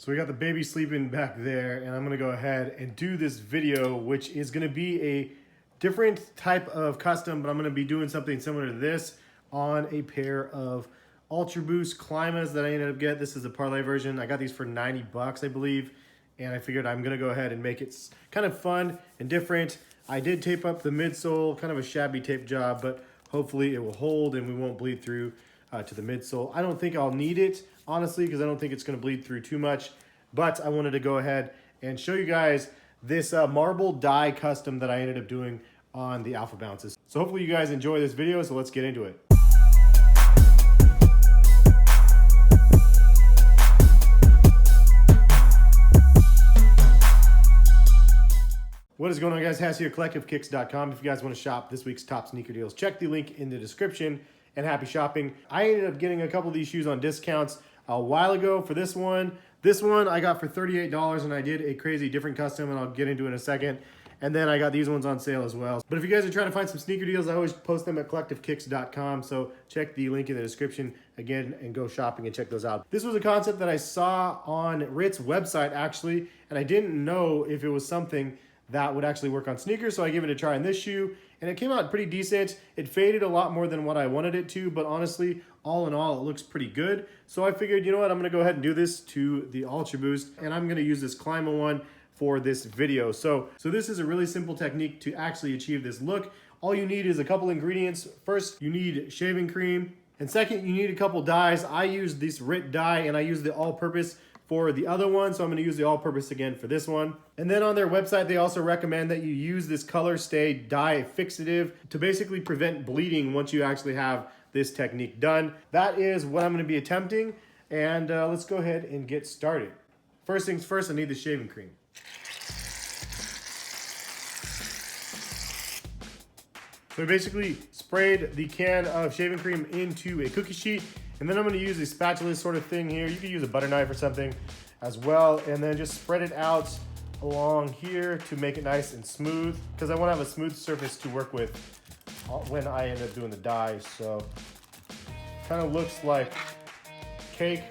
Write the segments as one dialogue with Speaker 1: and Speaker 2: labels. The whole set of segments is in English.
Speaker 1: So we got the baby sleeping back there, and I'm gonna go ahead and do this video, which is gonna be a different type of custom, but I'm gonna be doing something similar to this on a pair of Ultra Boost Climas that I ended up getting. This is a parlay version. I got these for 90 bucks, I believe, and I figured I'm gonna go ahead and make it kind of fun and different. I did tape up the midsole, kind of a shabby tape job, but hopefully it will hold and we won't bleed through to the midsole. I don't think I'll need it, honestly, because I don't think it's going to bleed through too much. But I wanted to go ahead and show you guys this marble die custom that I ended up doing on the Alpha Bounces. So hopefully you guys enjoy this video, so let's get into it. What is going on, guys? Has here, CollectiveKicks.com. If you guys want to shop this week's top sneaker deals, check the link in the description, and happy shopping. I ended up getting a couple of these shoes on discounts a while ago for this one. This one I got for $38, and I did a crazy different custom, and I'll get into it in a second. And then I got these ones on sale as well. But if you guys are trying to find some sneaker deals, I always post them at CollectiveKicks.com. So check the link in the description again and go shopping and check those out. This was a concept that I saw on Rit's website, actually, and I didn't know if it was something that would actually work on sneakers, so I gave it a try on this shoe, and it came out pretty decent. It faded a lot more than what I wanted it to, but honestly, all in all, it looks pretty good. So I figured, you know what, I'm gonna go ahead and do this to the Ultra Boost, and I'm gonna use this Clima one for this video. So this is a really simple technique to actually achieve this look. All you need is a couple ingredients. First, you need shaving cream, and second, you need a couple dyes. I use this Rit dye, and I use the all-purpose for the other one, so I'm gonna use the all-purpose again for this one. And then on their website, they also recommend that you use this Color Stay dye fixative to basically prevent bleeding once you actually have this technique done. That is what I'm gonna be attempting, and let's go ahead and get started. First things first, I need the shaving cream. So I basically sprayed the can of shaving cream into a cookie sheet, and then I'm gonna use a spatula sort of thing here. You could use a butter knife or something as well, and then just spread it out along here to make it nice and smooth, because I wanna have a smooth surface to work with when I end up doing the dye. So kind of looks like cake,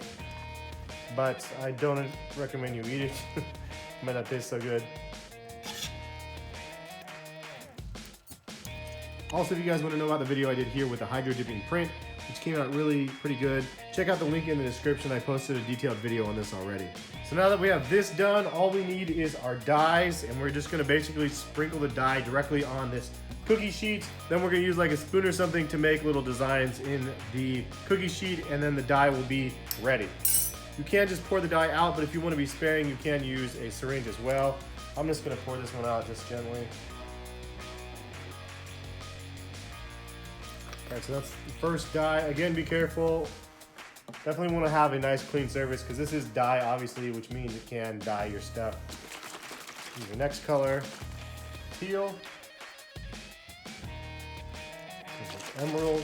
Speaker 1: but I don't recommend you eat it. It might not taste so good. Also, if you guys want to know about the video I did here with the hydro dipping print, which came out really pretty good, check out the link in the description. I posted a detailed video on this already. So now that we have this done, all we need is our dyes, and we're just gonna basically sprinkle the dye directly on this cookie sheet. Then we're gonna use like a spoon or something to make little designs in the cookie sheet, and then the dye will be ready. You can just pour the dye out, but if you want to be sparing, you can use a syringe as well. I'm just gonna pour this one out just gently. All right, so that's the first dye. Again, be careful. Definitely want to have a nice clean surface, because this is dye, obviously, which means it can dye your stuff. Use the next color, teal. Emerald.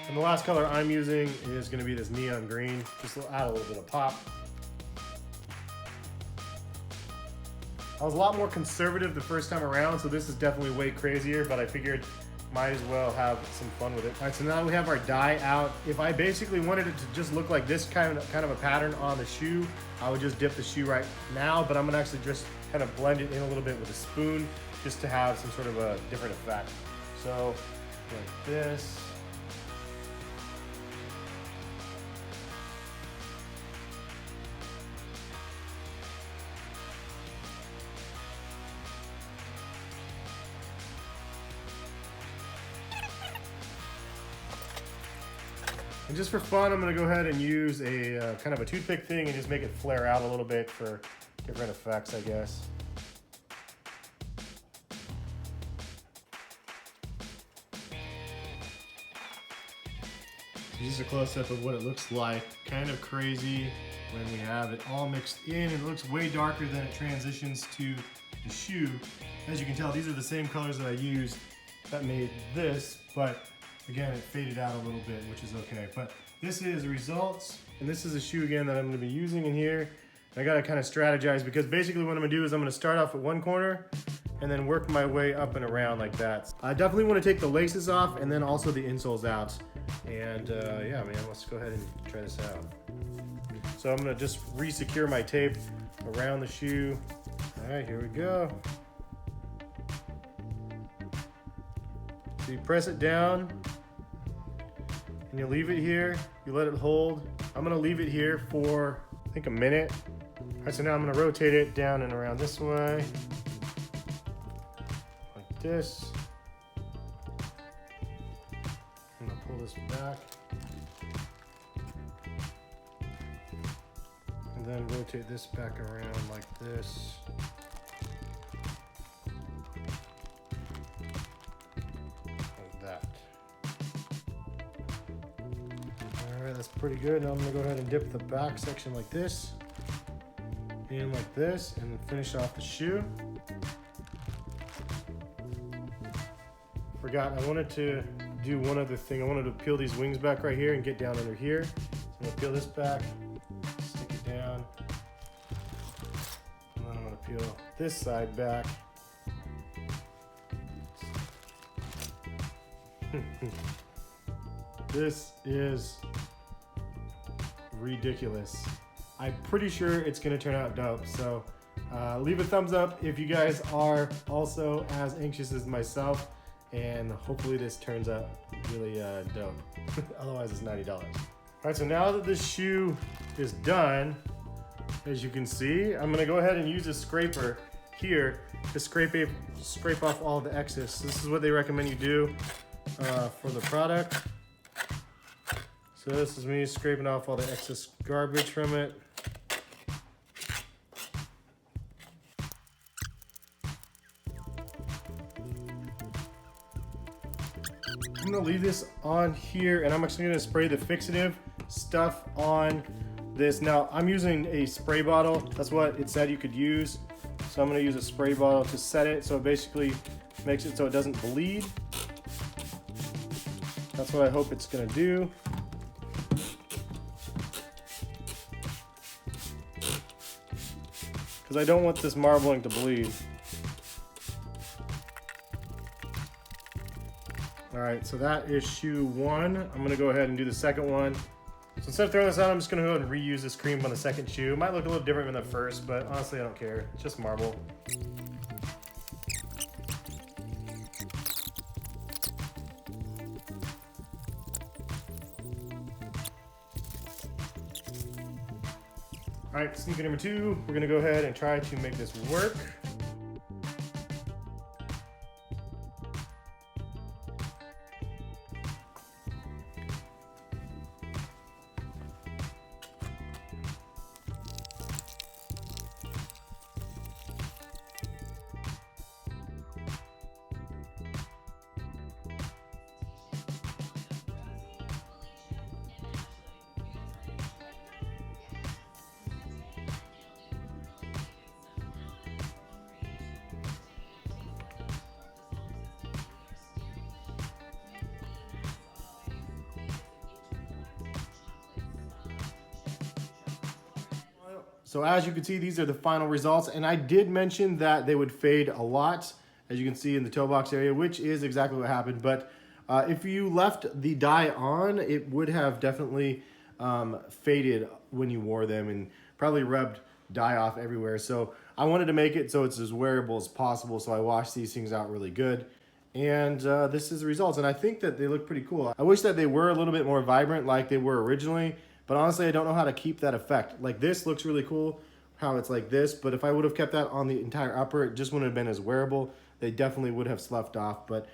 Speaker 1: And the last color I'm using is going to be this neon green, just to add a little bit of pop. I was a lot more conservative the first time around, so this is definitely way crazier, but I figured might as well have some fun with it. All right, so now we have our dye out. If I basically wanted it to just look like this kind of a pattern on the shoe, I would just dip the shoe right now, but I'm gonna actually just kind of blend it in a little bit with a spoon just to have some sort of a different effect. So like this. And just for fun, I'm gonna go ahead and use a kind of a toothpick thing and just make it flare out a little bit for different effects, I guess. So just a close-up of what it looks like. Kind of crazy when we have it all mixed in. It looks way darker than it transitions to the shoe. As you can tell, these are the same colors that I used that made this, but again, it faded out a little bit, which is okay. But this is the results, and this is a shoe again that I'm gonna be using in here. I gotta kind of strategize, because basically what I'm gonna do is I'm gonna start off at one corner, and then work my way up and around like that. I definitely want to take the laces off and then also the insoles out. And yeah, man, let's go ahead and try this out. So I'm gonna just re-secure my tape around the shoe. All right, here we go. So you press it down and you leave it here. You let it hold. I'm gonna leave it here for, I think, a minute. All right, so now I'm gonna rotate it down and around this way. Like this. I'm gonna pull this back. And then rotate this back around like this. Like that. All right, that's pretty good. Now I'm gonna go ahead and dip the back section like this, in like this, and finish off the shoe. Forgot, I wanted to do one other thing. I wanted to peel these wings back right here and get down under here. So I'm gonna peel this back, stick it down, and then I'm gonna peel this side back. This is ridiculous. I'm pretty sure it's gonna turn out dope. So leave a thumbs up if you guys are also as anxious as myself, and hopefully this turns out really dope. Otherwise it's $90. All right, so now that this shoe is done, as you can see, I'm gonna go ahead and use a scraper here to scrape off all the excess. This is what they recommend you do for the product. So this is me scraping off all the excess garbage from it. I'm gonna leave this on here, and I'm actually gonna spray the fixative stuff on this. Now, I'm using a spray bottle. That's what it said you could use. So I'm gonna use a spray bottle to set it, so it basically makes it so it doesn't bleed. That's what I hope it's gonna do. Because I don't want this marbling to bleed. All right, so that is shoe one. I'm gonna go ahead and do the second one. So instead of throwing this out, I'm just gonna go ahead and reuse this cream on the second shoe. It might look a little different than the first, but honestly, I don't care. It's just marble. All right, sneaker number two. We're gonna go ahead and try to make this work. So as you can see, these are the final results, and I did mention that they would fade a lot, as you can see in the toe box area, which is exactly what happened. But if you left the dye on, it would have definitely faded when you wore them and probably rubbed dye off everywhere. So I wanted to make it so it's as wearable as possible, so I washed these things out really good. And this is the results, and I think that they look pretty cool. I wish that they were a little bit more vibrant like they were originally, but honestly, I don't know how to keep that effect. Like this looks really cool, how it's like this, but if I would have kept that on the entire upper, it just wouldn't have been as wearable. They definitely would have sloughed off, but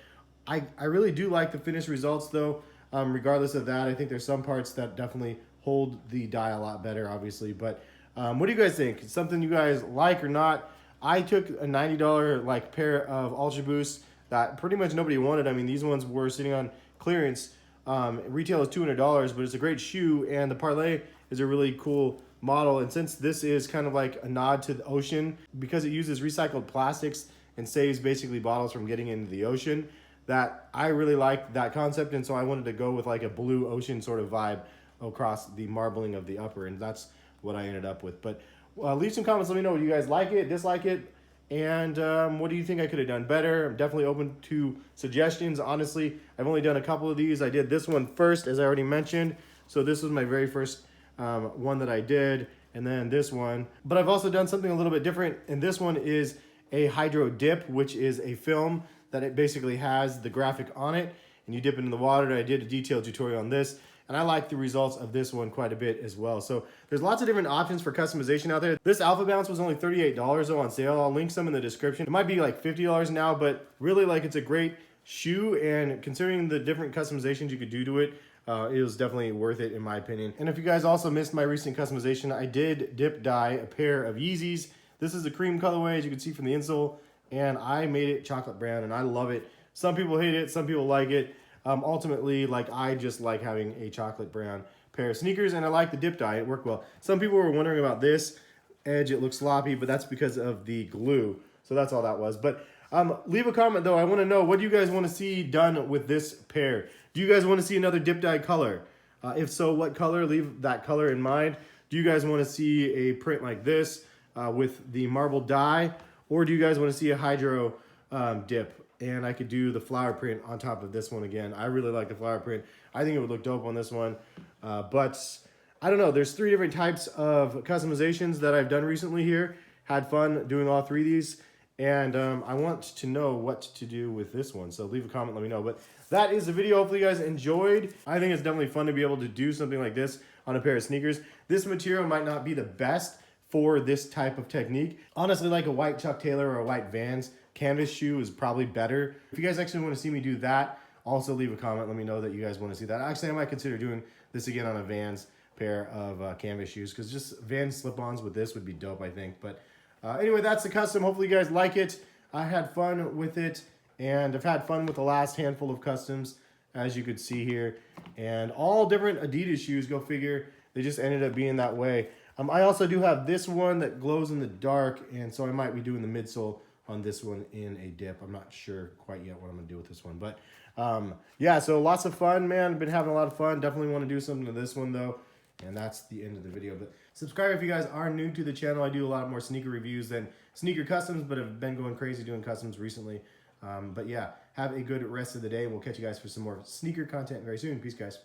Speaker 1: I really do like the finished results though. Regardless of that, I think there's some parts that definitely hold the dye a lot better, obviously. But what do you guys think? It's something you guys like or not? I took a $90 like pair of Ultra Boosts that pretty much nobody wanted. I mean, these ones were sitting on clearance. Retail is $200, but it's a great shoe, and the Parley is a really cool model. And since this is kind of like a nod to the ocean, because it uses recycled plastics and saves basically bottles from getting into the ocean, that I really like that concept, and so I wanted to go with like a blue ocean sort of vibe across the marbling of the upper, and that's what I ended up with. But leave some comments, let me know, do you guys like it, dislike it? And what do you think I could have done better? I'm definitely open to suggestions. Honestly, I've only done a couple of these. I did this one first, as I already mentioned. So this was my very first one that I did, and then this one. But I've also done something a little bit different, and this one is a hydro dip, which is a film that it basically has the graphic on it, and you dip it in the water. I did a detailed tutorial on this, and I like the results of this one quite a bit as well. So there's lots of different options for customization out there. This Alpha Bounce was only $38 though on sale. I'll link some in the description. It might be like $50 now, but really like it's a great shoe, and considering the different customizations you could do to it, it was definitely worth it in my opinion. And if you guys also missed my recent customization, I did dip dye a pair of Yeezys. This is the cream colorway, as you can see from the insole, and I made it chocolate brown, and I love it. Some people hate it, some people like it. Ultimately, like, I just like having a chocolate brown pair of sneakers, and I like the dip dye. It worked well. Some people were wondering about this edge. It looks sloppy, but that's because of the glue. So that's all that was. But leave a comment, though. I want to know, what do you guys want to see done with this pair? Do you guys want to see another dip dye color? If so, what color? Leave that color in mind. Do you guys want to see a print like this with the marble dye? Or do you guys want to see a hydro dip? And I could do the flower print on top of this one again. I really like the flower print. I think it would look dope on this one. But I don't know. There's 3 different types of customizations that I've done recently here. Had fun doing all 3 of these. And I want to know what to do with this one. So leave a comment, let me know. But that is the video. Hopefully you guys enjoyed. I think it's definitely fun to be able to do something like this on a pair of sneakers. This material might not be the best for this type of technique. Honestly, like a white Chuck Taylor or a white Vans canvas shoe is probably better. If you guys actually want to see me do that, also leave a comment. Let me know that you guys want to see that. Actually, I might consider doing this again on a Vans pair of canvas shoes, because just Vans slip-ons with this would be dope, I think. But anyway, that's the custom. Hopefully you guys like it. I had fun with it, and I've had fun with the last handful of customs, as you could see here. And all different Adidas shoes, go figure. They just ended up being that way. I also do have this one that glows in the dark, and so I might be doing the midsole on this one in a dip. I'm not sure quite yet what I'm gonna do with this one, but yeah, so lots of fun, man. I've been having a lot of fun. Definitely want to do something to this one though, and that's the end of the video. But subscribe if you guys are new to the channel. I do a lot more sneaker reviews than sneaker customs, but have been going crazy doing customs recently. But yeah, have a good rest of the day, and we'll catch you guys for some more sneaker content very soon. Peace, guys.